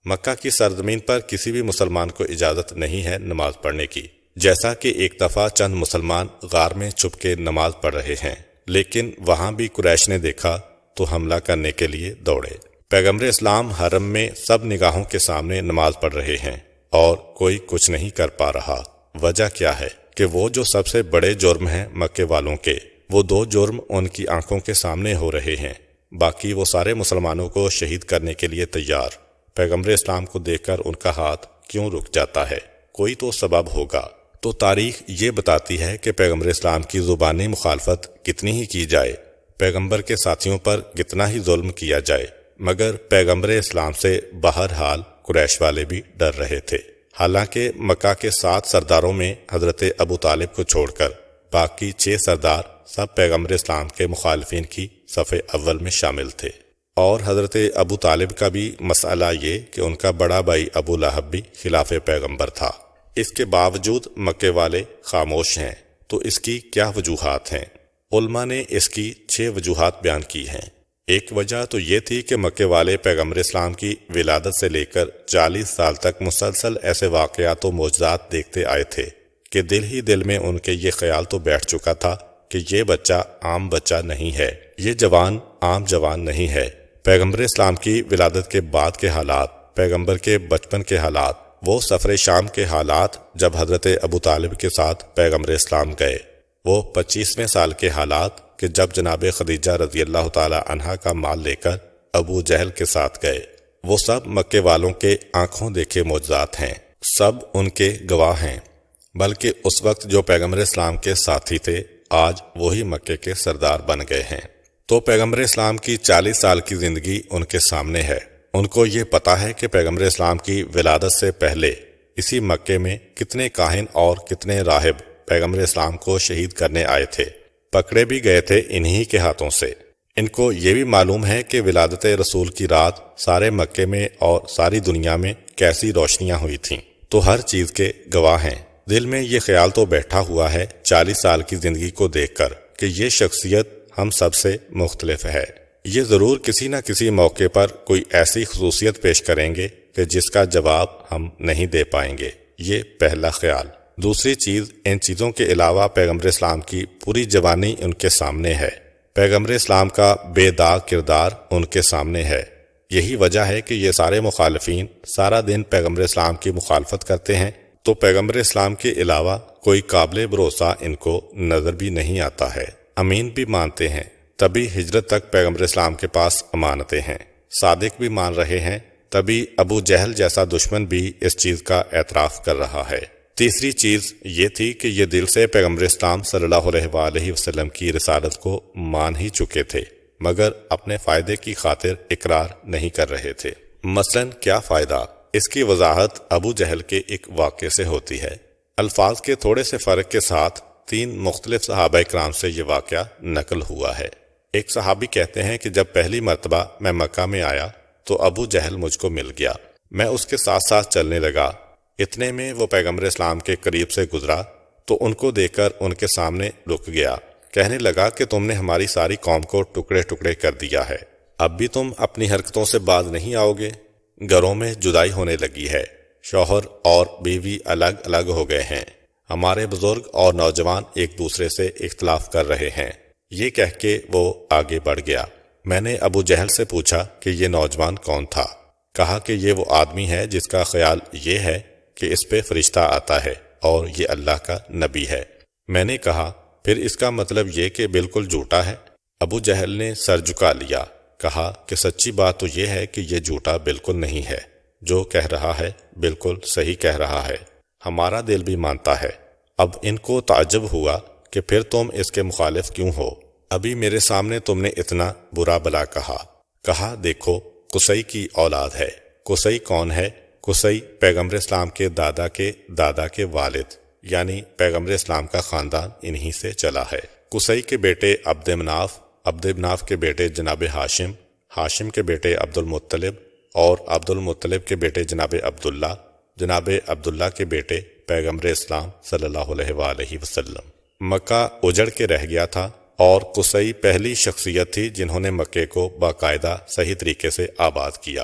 مکہ کی سرزمین پر کسی بھی مسلمان کو اجازت نہیں ہے نماز پڑھنے کی، جیسا کہ ایک دفعہ چند مسلمان غار میں چھپ کے نماز پڑھ رہے ہیں، لیکن وہاں بھی قریش نے دیکھا تو حملہ کرنے کے لیے دوڑے۔ پیغمبر اسلام حرم میں سب نگاہوں کے سامنے نماز پڑھ رہے ہیں اور کوئی کچھ نہیں کر پا رہا۔ وجہ کیا ہے کہ وہ جو سب سے بڑے جرم ہیں مکے والوں کے، وہ دو جرم ان کی آنکھوں کے سامنے ہو رہے ہیں، باقی وہ سارے مسلمانوں کو شہید کرنے کے لیے تیار۔ پیغمبر اسلام کو دیکھ کر ان کا ہاتھ کیوں رک جاتا ہے؟ کوئی تو سبب ہوگا۔ تو تاریخ یہ بتاتی ہے کہ پیغمبر اسلام کی زبانی مخالفت کتنی ہی کی جائے، پیغمبر کے ساتھیوں پر کتنا ہی ظلم کیا جائے، مگر پیغمبر اسلام سے بہرحال قریش والے بھی ڈر رہے تھے۔ حالانکہ مکہ کے 7 سرداروں میں حضرت ابو طالب کو چھوڑ کر باقی 6 سردار سب پیغمبر اسلام کے مخالفین کی صف اول میں شامل تھے۔ اور حضرت ابو طالب کا بھی مسئلہ یہ کہ ان کا بڑا بھائی ابو لہب بھی خلاف پیغمبر تھا۔ اس کے باوجود مکے والے خاموش ہیں، تو اس کی کیا وجوہات ہیں؟ علماء نے اس کی 6 وجوہات بیان کی ہیں۔ ایک وجہ تو یہ تھی کہ مکے والے پیغمبر اسلام کی ولادت سے لے کر 40 سال تک مسلسل ایسے واقعات و معجزات دیکھتے آئے تھے کہ دل ہی دل میں ان کے یہ خیال تو بیٹھ چکا تھا کہ یہ بچہ عام بچہ نہیں ہے، یہ جوان عام جوان نہیں ہے۔ پیغمبر اسلام کی ولادت کے بعد کے حالات، پیغمبر کے بچپن کے حالات، وہ سفر شام کے حالات جب حضرت ابو طالب کے ساتھ پیغمبر اسلام گئے، وہ 25ویں سال کے حالات کہ جب جناب خدیجہ رضی اللہ تعالی عنہا کا مال لے کر ابو جہل کے ساتھ گئے، وہ سب مکے والوں کے آنکھوں دیکھے معجزات ہیں، سب ان کے گواہ ہیں۔ بلکہ اس وقت جو پیغمبر اسلام کے ساتھی تھے آج وہی مکے کے سردار بن گئے ہیں۔ تو پیغمبر اسلام کی 40 سال کی زندگی ان کے سامنے ہے۔ ان کو یہ پتا ہے کہ پیغمبر اسلام کی ولادت سے پہلے اسی مکے میں کتنے کاہن اور کتنے راہب پیغمبر اسلام کو شہید کرنے آئے تھے، پکڑے بھی گئے تھے انہی کے ہاتھوں سے۔ ان کو یہ بھی معلوم ہے کہ ولادت رسول کی رات سارے مکے میں اور ساری دنیا میں کیسی روشنیاں ہوئی تھیں، تو ہر چیز کے گواہ ہیں۔ دل میں یہ خیال تو بیٹھا ہوا ہے 40 سال کی زندگی کو دیکھ کر کہ یہ شخصیت ہم سب سے مختلف ہے، یہ ضرور کسی نہ کسی موقع پر کوئی ایسی خصوصیت پیش کریں گے کہ جس کا جواب ہم نہیں دے پائیں گے۔ یہ پہلا خیال۔ دوسری چیز، ان چیزوں کے علاوہ پیغمبر اسلام کی پوری جوانی ان کے سامنے ہے، پیغمبر اسلام کا بے داغ کردار ان کے سامنے ہے۔ یہی وجہ ہے کہ یہ سارے مخالفین سارا دن پیغمبر اسلام کی مخالفت کرتے ہیں، تو پیغمبر اسلام کے علاوہ کوئی قابل بھروسہ ان کو نظر بھی نہیں آتا ہے۔ امین بھی مانتے ہیں، تبھی ہجرت تک پیغمبر اسلام کے پاس امانتیں ہیں۔ صادق بھی مان رہے ہیں، تبھی ابو جہل جیسا دشمن بھی اس چیز کا اعتراف کر رہا ہے۔ تیسری چیز یہ تھی کہ یہ دل سے پیغمبر اسلام صلی اللہ علیہ وآلہ وسلم کی رسالت کو مان ہی چکے تھے، مگر اپنے فائدے کی خاطر اقرار نہیں کر رہے تھے۔ مثلاً کیا فائدہ؟ اس کی وضاحت ابو جہل کے ایک واقعے سے ہوتی ہے۔ الفاظ کے تھوڑے سے فرق کے ساتھ 3 مختلف صحابہ کرام سے یہ واقعہ نقل ہوا ہے۔ ایک صحابی کہتے ہیں کہ جب پہلی مرتبہ میں مکہ میں آیا تو ابو جہل مجھ کو مل گیا، میں اس کے ساتھ ساتھ چلنے لگا، اتنے میں وہ پیغمبر اسلام کے قریب سے گزرا تو ان کو دیکھ کر ان کے سامنے رک گیا، کہنے لگا کہ تم نے ہماری ساری قوم کو ٹکڑے ٹکڑے کر دیا ہے، اب بھی تم اپنی حرکتوں سے باز نہیں آؤ گے؟ گھروں میں جدائی ہونے لگی ہے، شوہر اور بیوی الگ الگ ہو گئے ہیں، ہمارے بزرگ اور نوجوان ایک دوسرے سے اختلاف کر رہے ہیں۔ یہ کہہ کے وہ آگے بڑھ گیا۔ میں نے ابو جہل سے پوچھا کہ یہ نوجوان کون تھا؟ کہا کہ یہ وہ آدمی ہے جس کا خیال یہ ہے کہ اس پہ فرشتہ آتا ہے اور یہ اللہ کا نبی ہے۔ میں نے کہا پھر اس کا مطلب یہ کہ بالکل جھوٹا ہے؟ ابو جہل نے سر جھکا لیا، کہا کہ سچی بات تو یہ ہے کہ یہ جھوٹا بالکل نہیں ہے، جو کہہ رہا ہے بالکل صحیح کہہ رہا ہے، ہمارا دل بھی مانتا ہے۔ اب ان کو تعجب ہوا کہ پھر تم اس کے مخالف کیوں ہو؟ ابھی میرے سامنے تم نے اتنا برا بلا کہا دیکھو قصی کی اولاد ہے۔ قصی کون ہے؟ قصی پیغمبر اسلام کے دادا کے والد، یعنی پیغمبر اسلام کا خاندان انہی سے چلا ہے۔ قصی کے بیٹے عبد مناف کے بیٹے جناب ہاشم کے بیٹے عبد المطلب، اور عبد المطلب کے بیٹے جناب عبداللہ کے بیٹے پیغمبر اسلام صلی اللہ علیہ وآلہ وسلم۔ مکہ اجڑ کے رہ گیا تھا، اور قصی پہلی شخصیت تھی جنہوں نے مکے کو باقاعدہ صحیح طریقے سے آباد کیا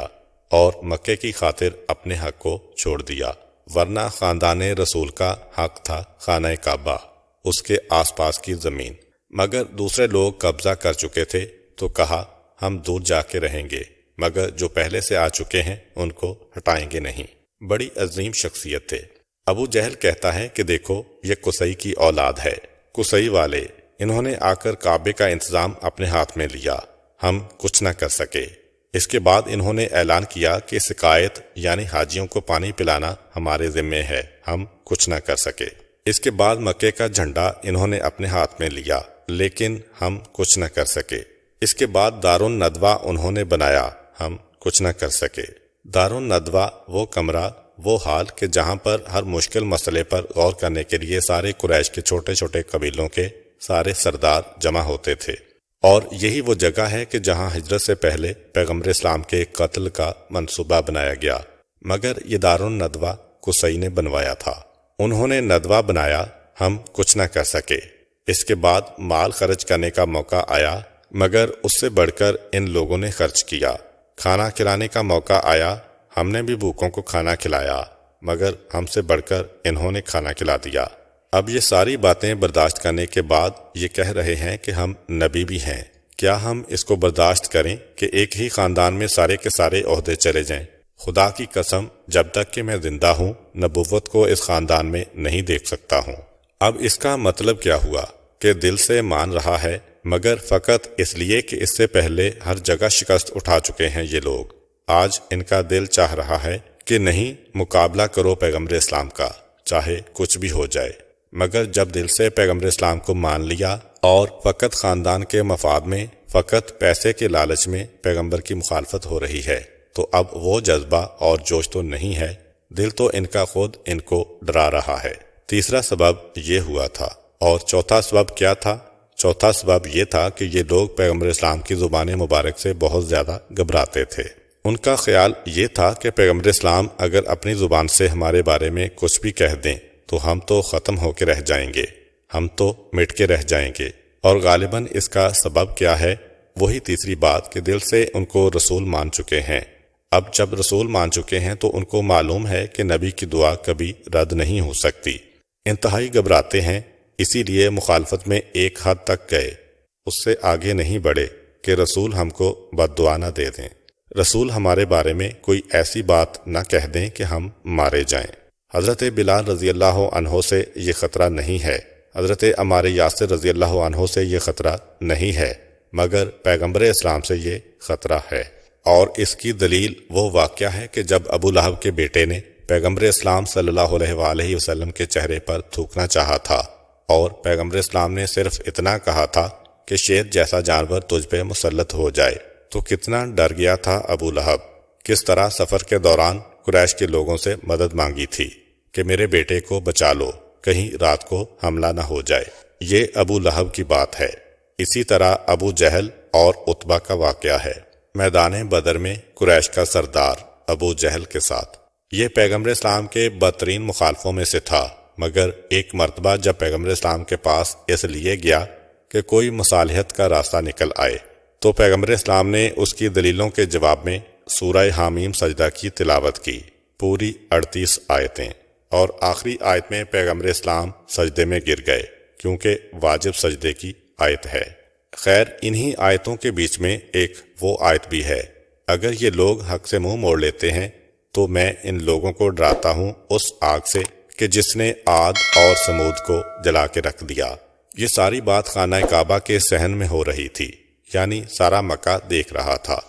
اور مکے کی خاطر اپنے حق کو چھوڑ دیا، ورنہ خاندان رسول کا حق تھا خانہ کعبہ، اس کے آس پاس کی زمین، مگر دوسرے لوگ قبضہ کر چکے تھے تو کہا ہم دور جا کے رہیں گے، مگر جو پہلے سے آ چکے ہیں ان کو ہٹائیں گے نہیں۔ بڑی عظیم شخصیت تھے۔ ابو جہل کہتا ہے کہ دیکھو یہ قصی کی اولاد ہے، قصی والے، انہوں نے آ کر کعبے کا انتظام اپنے ہاتھ میں لیا، ہم کچھ نہ کر سکے۔ اس کے بعد انہوں نے اعلان کیا کہ سقائیت یعنی حاجیوں کو پانی پلانا ہمارے ذمے ہے، ہم کچھ نہ کر سکے۔ اس کے بعد مکے کا جھنڈا انہوں نے اپنے ہاتھ میں لیا، لیکن ہم کچھ نہ کر سکے۔ اس کے بعد دارالندوہ انہوں نے بنایا، ہم کچھ نہ کر سکے۔ دارالندوہ وہ کمرہ، وہ حال کہ جہاں پر ہر مشکل مسئلے پر غور کرنے کے لیے سارے قریش کے چھوٹے چھوٹے قبیلوں کے سارے سردار جمع ہوتے تھے، اور یہی وہ جگہ ہے کہ جہاں ہجرت سے پہلے پیغمبر اسلام کے قتل کا منصوبہ بنایا گیا، مگر یہ دارالندوہ قصی نے بنوایا تھا۔ انہوں نے ندوہ بنایا، ہم کچھ نہ کر سکے۔ اس کے بعد مال خرچ کرنے کا موقع آیا، مگر اس سے بڑھ کر ان لوگوں نے خرچ کیا۔ کھانا کھلانے کا موقع آیا، ہم نے بھی بھوکوں کو کھانا کھلایا، مگر ہم سے بڑھ کر انہوں نے کھانا کھلا دیا۔ اب یہ ساری باتیں برداشت کرنے کے بعد یہ کہہ رہے ہیں کہ ہم نبی بھی ہیں۔ کیا ہم اس کو برداشت کریں کہ ایک ہی خاندان میں سارے کے سارے عہدے چلے جائیں؟ خدا کی قسم جب تک کہ میں زندہ ہوں نبوت کو اس خاندان میں نہیں دیکھ سکتا ہوں۔ اب اس کا مطلب کیا ہوا کہ دل سے مان رہا ہے، مگر فقط اس لیے کہ اس سے پہلے ہر جگہ شکست اٹھا چکے ہیں یہ لوگ۔ آج ان کا دل چاہ رہا ہے کہ نہیں، مقابلہ کرو پیغمبر اسلام کا، چاہے کچھ بھی ہو جائے۔ مگر جب دل سے پیغمبر اسلام کو مان لیا اور فقط خاندان کے مفاد میں، فقط پیسے کے لالچ میں پیغمبر کی مخالفت ہو رہی ہے، تو اب وہ جذبہ اور جوش تو نہیں ہے، دل تو ان کا خود ان کو ڈرا رہا ہے۔ تیسرا سبب یہ ہوا تھا، اور چوتھا سبب کیا تھا؟ چوتھا سبب یہ تھا کہ یہ لوگ پیغمبر اسلام کی زبان مبارک سے بہت زیادہ گھبراتے تھے۔ ان کا خیال یہ تھا کہ پیغمبر اسلام اگر اپنی زبان سے ہمارے بارے میں کچھ بھی کہہ دیں تو ہم تو ختم ہو کے رہ جائیں گے، ہم تو مٹ کے رہ جائیں گے۔ اور غالباً اس کا سبب کیا ہے؟ وہی تیسری بات کہ دل سے ان کو رسول مان چکے ہیں۔ اب جب رسول مان چکے ہیں تو ان کو معلوم ہے کہ نبی کی دعا کبھی رد نہیں ہو سکتی۔ انتہائی گھبراتے ہیں، اسی لیے مخالفت میں ایک حد تک گئے، اس سے آگے نہیں بڑھے کہ رسول ہم کو بد دعا نہ دے دیں، رسول ہمارے بارے میں کوئی ایسی بات نہ کہہ دیں کہ ہم مارے جائیں۔ حضرت بلال رضی اللہ عنہ سے یہ خطرہ نہیں ہے، حضرت عمار یاسر رضی اللہ عنہ سے یہ خطرہ نہیں ہے، مگر پیغمبر اسلام سے یہ خطرہ ہے۔ اور اس کی دلیل وہ واقعہ ہے کہ جب ابو لہب کے بیٹے نے پیغمبر اسلام صلی اللہ علیہ وآلہ وسلم کے چہرے پر تھوکنا چاہا تھا، اور پیغمبر اسلام نے صرف اتنا کہا تھا کہ شیر جیسا جانور تجھ پہ مسلط ہو جائے، تو کتنا ڈر گیا تھا ابو لہب، کس طرح سفر کے دوران قریش کے لوگوں سے مدد مانگی تھی کہ میرے بیٹے کو بچا لو، کہیں رات کو حملہ نہ ہو جائے۔ یہ ابو لہب کی بات ہے۔ اسی طرح ابو جہل اور عتبہ کا واقعہ ہے، میدان بدر میں قریش کا سردار ابو جہل کے ساتھ۔ یہ پیغمبر اسلام کے بدترین مخالفوں میں سے تھا، مگر ایک مرتبہ جب پیغمبر اسلام کے پاس اس لیے گیا کہ کوئی مصالحت کا راستہ نکل آئے، تو پیغمبر اسلام نے اس کی دلیلوں کے جواب میں سورہ حامیم سجدہ کی تلاوت کی، پوری 38 آیتیں، اور آخری آیت میں پیغمبر اسلام سجدے میں گر گئے کیونکہ واجب سجدے کی آیت ہے۔ خیر، انہی آیتوں کے بیچ میں ایک وہ آیت بھی ہے، اگر یہ لوگ حق سے منہ موڑ لیتے ہیں تو میں ان لوگوں کو ڈراتا ہوں اس آگ سے کہ جس نے عاد اور سمود کو جلا کے رکھ دیا۔ یہ ساری بات خانہ کعبہ کے صحن میں ہو رہی تھی، یعنی سارا مکہ دیکھ رہا تھا،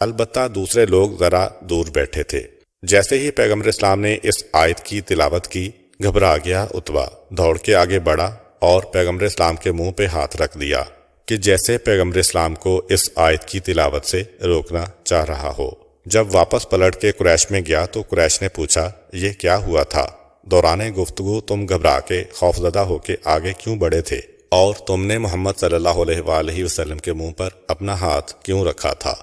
البتہ دوسرے لوگ ذرا دور بیٹھے تھے۔ جیسے ہی پیغمبر اسلام نے اس آیت کی تلاوت کی، گھبرا گیا عتبہ، دوڑ کے آگے بڑھا اور پیغمبر اسلام کے منہ پہ ہاتھ رکھ دیا کہ جیسے پیغمبر اسلام کو اس آیت کی تلاوت سے روکنا چاہ رہا ہو۔ جب واپس پلٹ کے قریش میں گیا تو قریش نے پوچھا، یہ کیا ہوا تھا؟ دوران گفتگو تم گھبرا کے خوفزدہ ہو کے آگے کیوں بڑھے تھے، اور تم نے محمد صلی اللہ علیہ وآلہ وسلم کے منہ پر اپنا ہاتھ کیوں رکھا تھا؟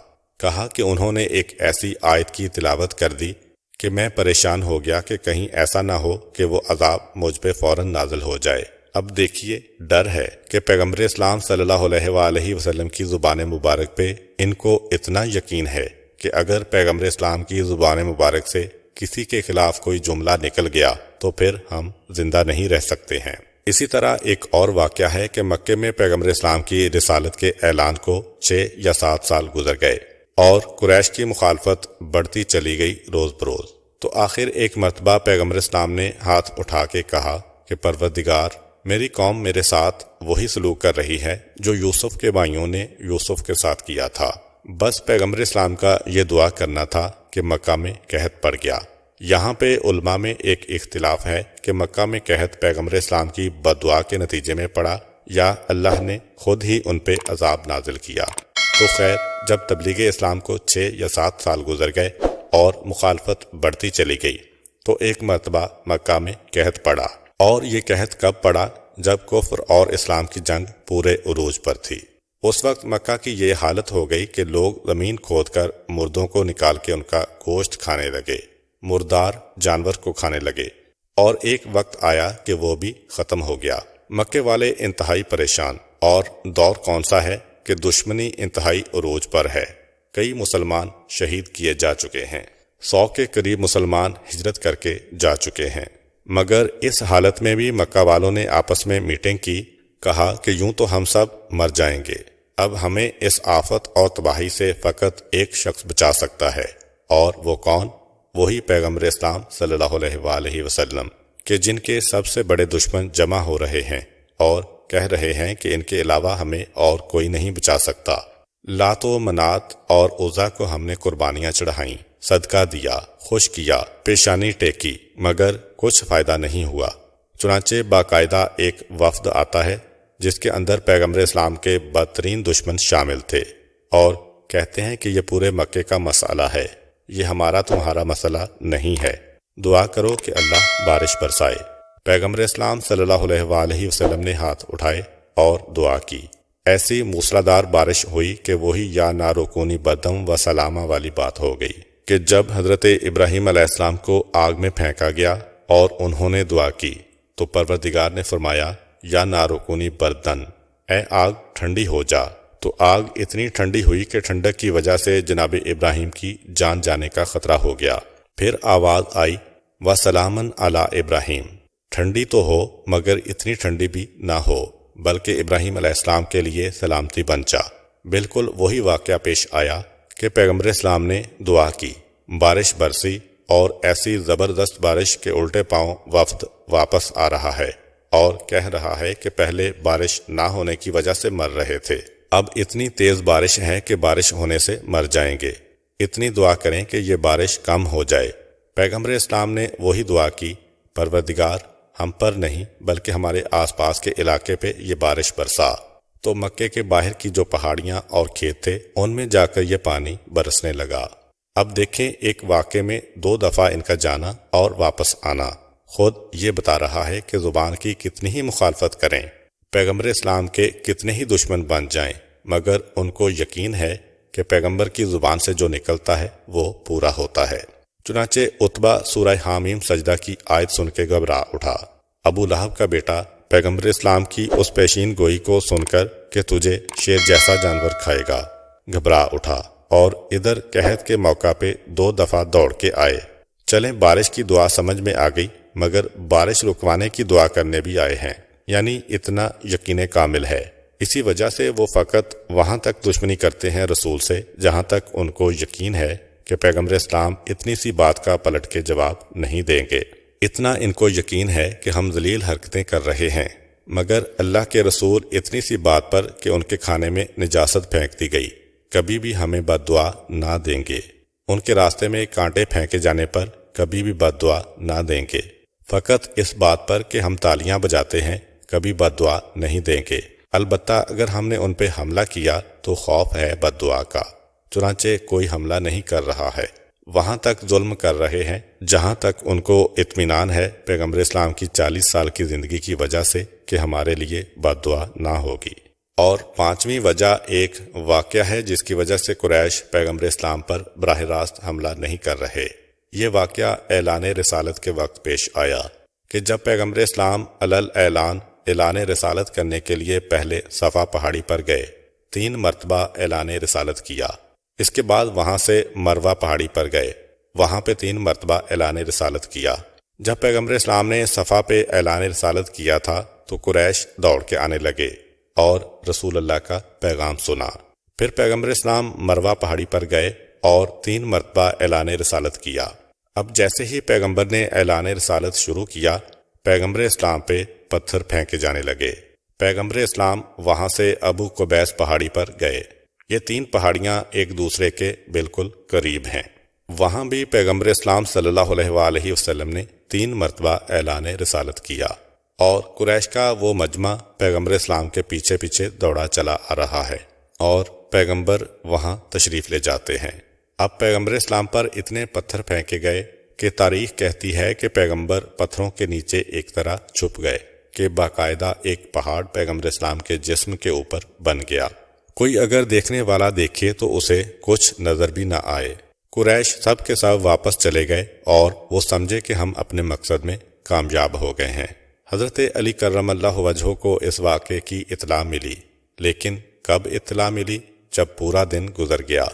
کہا کہ انہوں نے ایک ایسی آیت کی تلاوت کر دی کہ میں پریشان ہو گیا کہ کہیں ایسا نہ ہو کہ وہ عذاب مجھ پہ فوراً نازل ہو جائے۔ اب دیکھیے، ڈر ہے کہ پیغمبر اسلام صلی اللہ علیہ وآلہ وسلم کی زبان مبارک پہ ان کو اتنا یقین ہے کہ اگر پیغمبر اسلام کی زبان مبارک سے کسی کے خلاف کوئی جملہ نکل گیا تو پھر ہم زندہ نہیں رہ سکتے ہیں۔ اسی طرح ایک اور واقعہ ہے کہ مکے میں پیغمبر اسلام کی رسالت کے اعلان کو 6 یا 7 سال گزر گئے اور قریش کی مخالفت بڑھتی چلی گئی روز بروز۔ تو آخر ایک مرتبہ پیغمبر اسلام نے ہاتھ اٹھا کے کہا کہ پروردگار، میری قوم میرے ساتھ وہی سلوک کر رہی ہے جو یوسف کے بھائیوں نے یوسف کے ساتھ کیا تھا۔ بس پیغمبر اسلام کا یہ دعا کرنا تھا کہ مکہ میں قحط پڑ گیا۔ یہاں پہ علماء میں ایک اختلاف ہے کہ مکہ میں قحط پیغمبر اسلام کی بد دعا کے نتیجے میں پڑا یا اللہ نے خود ہی ان پہ عذاب نازل کیا۔ تو خیر، جب تبلیغ اسلام کو 6 یا 7 سال گزر گئے اور مخالفت بڑھتی چلی گئی تو ایک مرتبہ مکہ میں قحط پڑا، اور یہ قحط کب پڑا؟ جب کفر اور اسلام کی جنگ پورے عروج پر تھی۔ اس وقت مکہ کی یہ حالت ہو گئی کہ لوگ زمین کھود کر مردوں کو نکال کے ان کا گوشت کھانے لگے، مردار جانور کو کھانے لگے، اور ایک وقت آیا کہ وہ بھی ختم ہو گیا۔ مکے والے انتہائی پریشان، اور دور کون سا ہے کہ دشمنی انتہائی عروج پر ہے۔ کئی مسلمان شہید کیے جا چکے ہیں، 100 کے قریب مسلمان ہجرت کر کے جا چکے ہیں۔ مگر اس حالت میں بھی مکہ والوں نے آپس میں میٹنگ کی، کہا کہ یوں تو ہم سب مر جائیں گے، اب ہمیں اس آفت اور تباہی سے فقط ایک شخص بچا سکتا ہے، اور وہ کون؟ وہی پیغمبر اسلام صلی اللہ علیہ وآلہ وسلم، کہ جن کے سب سے بڑے دشمن جمع ہو رہے ہیں اور کہہ رہے ہیں کہ ان کے علاوہ ہمیں اور کوئی نہیں بچا سکتا۔ لات و منات اور عزا کو ہم نے قربانیاں چڑھائیں، صدقہ دیا، خوش کیا، پیشانی ٹیکی، مگر کچھ فائدہ نہیں ہوا۔ چنانچہ باقاعدہ ایک وفد آتا ہے جس کے اندر پیغمبر اسلام کے بدترین دشمن شامل تھے، اور کہتے ہیں کہ یہ پورے مکے کا مسئلہ ہے، یہ ہمارا تمہارا مسئلہ نہیں ہے، دعا کرو کہ اللہ بارش برسائے۔ پیغمبر اسلام صلی اللہ علیہ وآلہ وسلم نے ہاتھ اٹھائے اور دعا کی۔ ایسی موسلادھار بارش ہوئی کہ وہی یا نارکونی بدم و سلامہ والی بات ہو گئی کہ جب حضرت ابراہیم علیہ السلام کو آگ میں پھینکا گیا اور انہوں نے دعا کی تو پروردگار نے فرمایا، یا نارکونی بردن، اے آگ ٹھنڈی ہو جا۔ تو آگ اتنی ٹھنڈی ہوئی کہ ٹھنڈک کی وجہ سے جناب ابراہیم کی جان جانے کا خطرہ ہو گیا۔ پھر آواز آئی، وَسَلَامًا عَلَىٰ ابراہیم، ٹھنڈی تو ہو مگر اتنی ٹھنڈی بھی نہ ہو، بلکہ ابراہیم علیہ السلام کے لیے سلامتی بن جا۔ بالکل وہی واقعہ پیش آیا کہ پیغمبر اسلام نے دعا کی، بارش برسی، اور ایسی زبردست بارش کے الٹے پاؤں وفد واپس آ رہا ہے اور کہہ رہا ہے کہ پہلے بارش نہ ہونے کی وجہ سے مر رہے تھے، اب اتنی تیز بارش ہے کہ بارش ہونے سے مر جائیں گے، اتنی دعا کریں کہ یہ بارش کم ہو جائے۔ پیغمبر اسلام نے وہی دعا کی، پروردگار ہم پر نہیں بلکہ ہمارے آس پاس کے علاقے پہ یہ بارش برسا۔ تو مکے کے باہر کی جو پہاڑیاں اور کھیت تھے ان میں جا کر یہ پانی برسنے لگا۔ اب دیکھیں، ایک واقعے میں 2 دفعہ ان کا جانا اور واپس آنا خود یہ بتا رہا ہے کہ زبان کی کتنی ہی مخالفت کریں، پیغمبر اسلام کے کتنے ہی دشمن بن جائیں، مگر ان کو یقین ہے کہ پیغمبر کی زبان سے جو نکلتا ہے وہ پورا ہوتا ہے۔ چنانچہ عتبہ سورہ حامیم سجدہ کی آیت سن کے گھبرا اٹھا۔ ابو لہب کا بیٹا پیغمبر اسلام کی اس پیشین گوئی کو سن کر کہ تجھے شیر جیسا جانور کھائے گا، گھبرا اٹھا اور ادھر قحط کے موقع پہ 2 دفعہ دوڑ کے آئے۔ چلیں بارش کی دعا سمجھ میں آ گئی، مگر بارش رکوانے کی دعا کرنے بھی آئے ہیں، یعنی اتنا یقین کامل ہے۔ اسی وجہ سے وہ فقط وہاں تک دشمنی کرتے ہیں رسول سے جہاں تک ان کو یقین ہے کہ پیغمبر اسلام اتنی سی بات کا پلٹ کے جواب نہیں دیں گے۔ اتنا ان کو یقین ہے کہ ہم ذلیل حرکتیں کر رہے ہیں، مگر اللہ کے رسول اتنی سی بات پر کہ ان کے کھانے میں نجاست پھینک دی گئی کبھی بھی ہمیں بد دعا نہ دیں گے، ان کے راستے میں کانٹے پھینکے جانے پر کبھی بھی بد دعا نہ دیں گے، فقط اس بات پر کہ ہم تالیاں بجاتے ہیں کبھی بد دعا نہیں دیں گے۔ البتہ اگر ہم نے ان پہ حملہ کیا تو خوف ہے بد دعا کا، چنانچہ کوئی حملہ نہیں کر رہا ہے، وہاں تک ظلم کر رہے ہیں جہاں تک ان کو اطمینان ہے پیغمبر اسلام کی 40 سال کی زندگی کی وجہ سے کہ ہمارے لیے بد دعا نہ ہوگی۔ اور 5ویں وجہ ایک واقعہ ہے جس کی وجہ سے قریش پیغمبر اسلام پر براہ راست حملہ نہیں کر رہے۔ یہ واقعہ اعلان رسالت کے وقت پیش آیا کہ جب پیغمبر اسلام اعلان رسالت کرنے کے لیے پہلے صفا پہاڑی پر گئے، 3 مرتبہ اعلان رسالت کیا، اس کے بعد وہاں سے مروہ پہاڑی پر گئے، وہاں پہ 3 مرتبہ اعلان رسالت کیا۔ جب پیغمبر اسلام نے صفا پہ اعلان رسالت کیا تھا تو قریش دوڑ کے آنے لگے اور رسول اللہ کا پیغام سنا۔ پھر پیغمبر اسلام مروہ پہاڑی پر گئے اور 3 مرتبہ اعلان رسالت کیا۔ اب جیسے ہی پیغمبر نے اعلان رسالت شروع کیا، پیغمبر اسلام پہ پتھر پھینکے جانے لگے۔ پیغمبر اسلام وہاں سے ابو قبیس پہاڑی پر گئے۔ یہ 3 پہاڑیاں ایک دوسرے کے بالکل قریب ہیں۔ وہاں بھی پیغمبر اسلام صلی اللہ علیہ وآلہ وسلم نے 3 مرتبہ اعلان رسالت کیا، اور قریش کا وہ مجمع پیغمبر اسلام کے پیچھے پیچھے دوڑا چلا آ رہا ہے اور پیغمبر وہاں تشریف لے جاتے ہیں۔ اب پیغمبر اسلام پر اتنے پتھر پھینکے گئے کہ تاریخ کہتی ہے کہ پیغمبر پتھروں کے نیچے ایک طرح چھپ گئے کہ باقاعدہ ایک پہاڑ پیغمبر اسلام کے جسم کے اوپر بن گیا۔ کوئی اگر دیکھنے والا دیکھے تو اسے کچھ نظر بھی نہ آئے۔ قریش سب کے سب واپس چلے گئے اور وہ سمجھے کہ ہم اپنے مقصد میں کامیاب ہو گئے ہیں۔ حضرت علی کرم اللہ وجہہ کو اس واقعے کی اطلاع ملی، لیکن کب اطلاع ملی؟ جب پورا دن گزر گیا،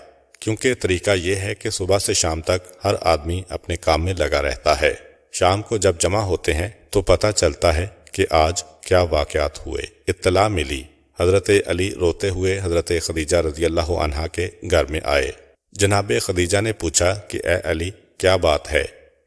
کیونکہ طریقہ یہ ہے کہ صبح سے شام تک ہر آدمی اپنے کام میں لگا رہتا ہے، شام کو جب جمع ہوتے ہیں تو پتہ چلتا ہے کہ آج کیا واقعات ہوئے۔ اطلاع ملی، حضرت علی روتے ہوئے حضرت خدیجہ رضی اللہ عنہا کے گھر میں آئے۔ جناب خدیجہ نے پوچھا کہ اے علی کیا بات ہے؟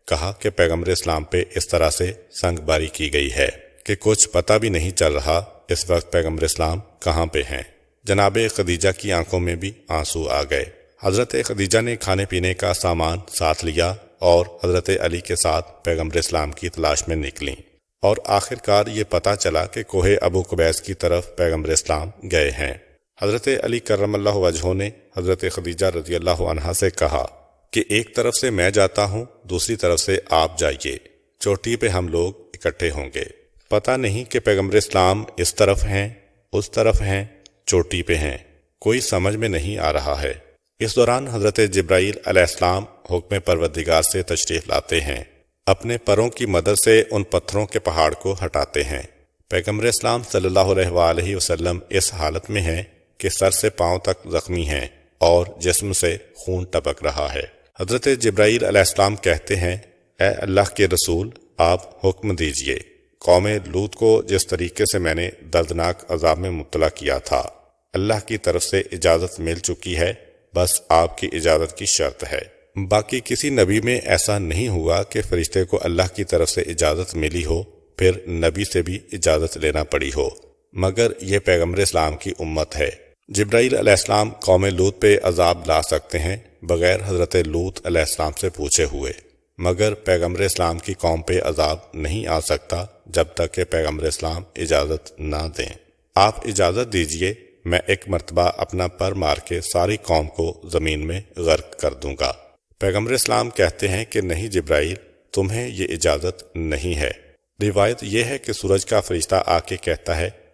کہا کہ پیغمبر اسلام پہ اس طرح سے سنگ باری کی گئی ہے کہ کچھ پتہ بھی نہیں چل رہا اس وقت پیغمبر اسلام کہاں پہ ہیں۔ جناب خدیجہ کی آنکھوں میں بھی آنسو آ گئے۔ حضرت خدیجہ نے کھانے پینے کا سامان ساتھ لیا اور حضرت علی کے ساتھ پیغمبر اسلام کی تلاش میں نکلیں، اور آخر کار یہ پتہ چلا کہ کوہ ابو قبیس کی طرف پیغمبر اسلام گئے ہیں۔ حضرت علی کرم اللہ وجہہ نے حضرت خدیجہ رضی اللہ عنہا سے کہا کہ ایک طرف سے میں جاتا ہوں، دوسری طرف سے آپ جائیے، چوٹی پہ ہم لوگ اکٹھے ہوں گے۔ پتہ نہیں کہ پیغمبر اسلام اس طرف ہیں، اس طرف ہیں، چوٹی پہ ہیں، کوئی سمجھ میں نہیں آ رہا ہے۔ اس دوران حضرت جبرائیل علیہ السلام حکم پروردگار سے تشریف لاتے ہیں، اپنے پروں کی مدد سے ان پتھروں کے پہاڑ کو ہٹاتے ہیں۔ پیغمبر اسلام صلی اللہ علیہ وآلہ وسلم اس حالت میں ہیں کہ سر سے پاؤں تک زخمی ہیں اور جسم سے خون ٹپک رہا ہے۔ حضرت جبرائیل علیہ السلام کہتے ہیں، اے اللہ کے رسول، آپ حکم دیجئے، قوم لوط کو جس طریقے سے میں نے دردناک عذاب میں مبتلا کیا تھا، اللہ کی طرف سے اجازت مل چکی ہے، بس آپ کی اجازت کی شرط ہے۔ باقی کسی نبی میں ایسا نہیں ہوا کہ فرشتے کو اللہ کی طرف سے اجازت ملی ہو پھر نبی سے بھی اجازت لینا پڑی ہو، مگر یہ پیغمبر اسلام کی امت ہے۔ جبرائیل علیہ السلام قوم لوط پہ عذاب لا سکتے ہیں بغیر حضرت لوط علیہ السلام سے پوچھے ہوئے، مگر پیغمبر اسلام کی قوم پہ عذاب نہیں آ سکتا جب تک کہ پیغمبر اسلام اجازت نہ دیں۔ آپ اجازت دیجئے، میں ایک مرتبہ اپنا پر مار کے ساری قوم کو زمین میں غرق کر دوں گا۔ پیغمبر اسلام کہتے ہیں کہ نہیں جبرائیل، تمہیں یہ اجازت نہیں ہے۔ روایت یہ ہے کہ سورج کا فرشتہ آ کے کہتا ہے